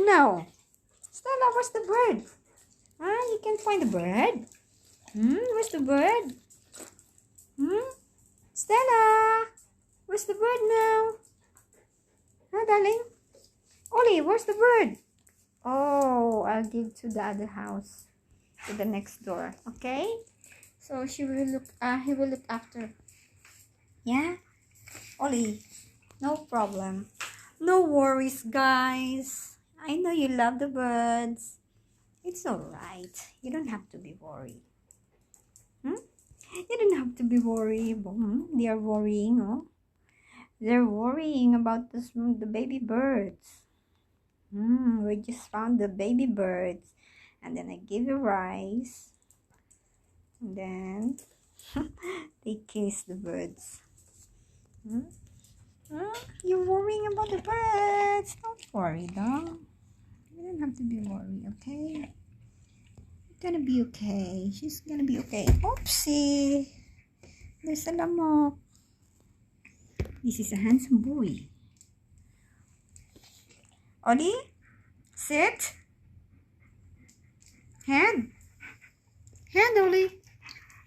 now? Stella, where's the bird? You can find the bird? Where's the bird? Stella, where's the bird now? Darling? Ollie, where's the bird? Oh, I'll give to the other house, to the next door. Okay? So he will look after. Yeah? Ollie, no problem. No worries, guys. I know you love the birds. It's alright. You don't have to be worried. You don't have to be worried. They are worrying, oh? They're worrying about the baby birds. We just found the baby birds. And then I give you rice. And then they kiss the birds. You're worrying about the birds. Don't worry, though. You don't have to be worried, okay? You're gonna be okay. She's gonna be okay. Oopsie! There's a lamok. This is a handsome boy. Ollie, sit. Hand. Hand, Ollie.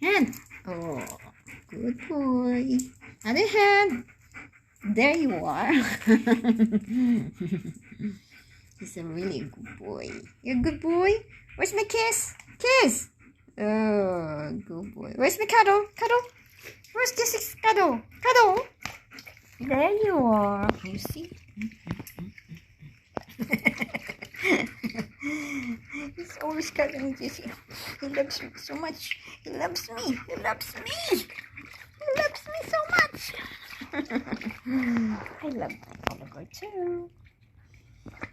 Hand. Oh, good boy. Other hand. There you are. He's a really good boy. You're a good boy. Where's my kiss? Kiss. Oh, good boy. Where's my cuddle? Cuddle. Where's Jesse's cuddle? Cuddle. There you are. You see? He's always cuddling Jesse. He loves me so much. He loves me. He loves me. He loves me so much. I love Oliver too.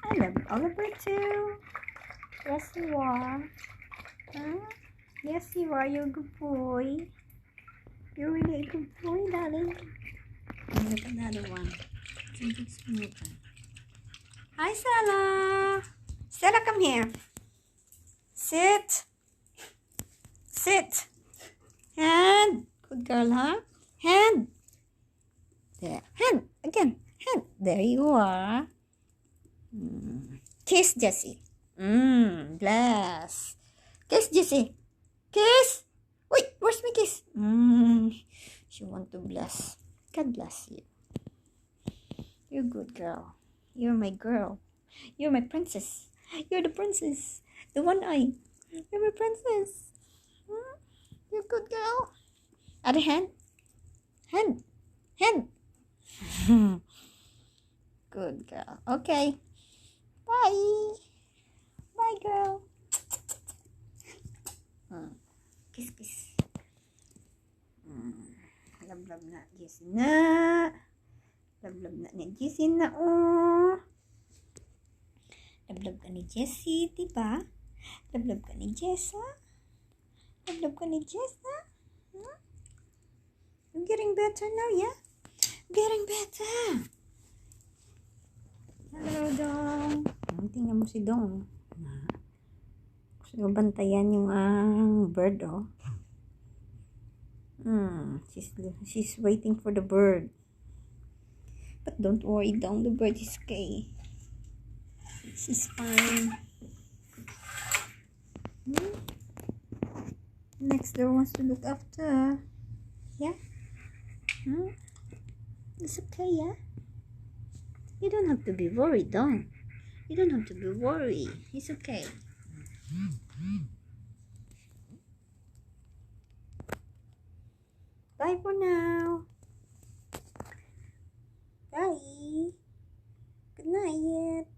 I love Oliver too. Yes, you are. Yes, you are. You're a good boy. You're really a good boy, darling. Look at another one. Hi, Stella. Stella, come here. Sit. Sit. Hand. Good girl, huh? Hand. There. Hand. Again. Hand. There you are. Kiss, Jessie. Bless. Kiss, Jessie. Kiss. Wait, where's my kiss? She want to bless. God bless you. You're a good girl. You're my girl. You're my princess. You're the princess. The one eye. You're my princess. You're a good girl. Other hand. Hand. Hand. Good girl. Okay. Bye. Bye, girl. Kiss, kiss. Love na Jessie na. Love na ni Jessie na, oh. Love ka ni Jessie, diba? Love ka ni Jessa. Love ka ni Jessa. You're getting better now, yeah? Getting better. Hello, Dong. Tingnan mo si Dong. Gusto bantayan yung bird, oh. She's waiting for the bird. But don't worry, Dong. The bird is okay. She's fine. Next door wants to look after. Yeah? It's okay, yeah? You don't have to be worried, Dong. You don't have to be worried. It's okay. Bye for now. Bye. Good night.